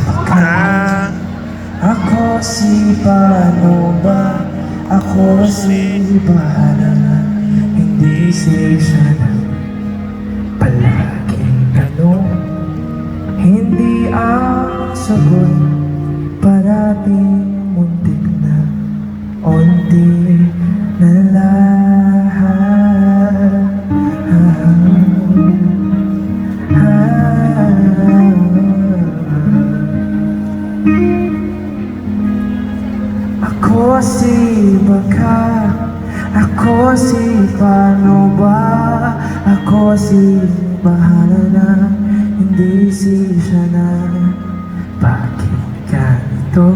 Ah, Ako si paano ba? Ako si bahala na. Hindi siya na palaging tanong. Hindi ang sagot, parating muntik na unti na lahat. Ako si baka, ako si paano ba? Ako si bahala na, hindi siya na. Bakit ganito?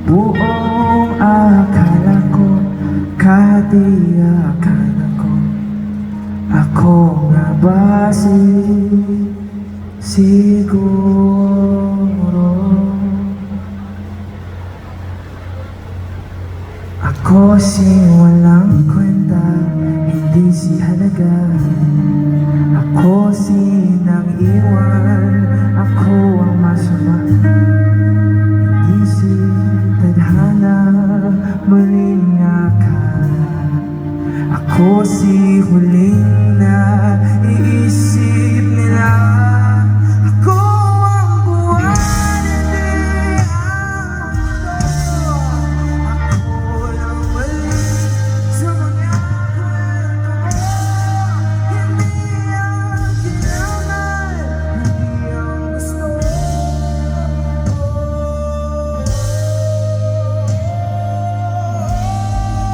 Buong akala ko, katiyakan ako. Ako nga ba siguro? Ako si walang kwenta, hindi si halaga.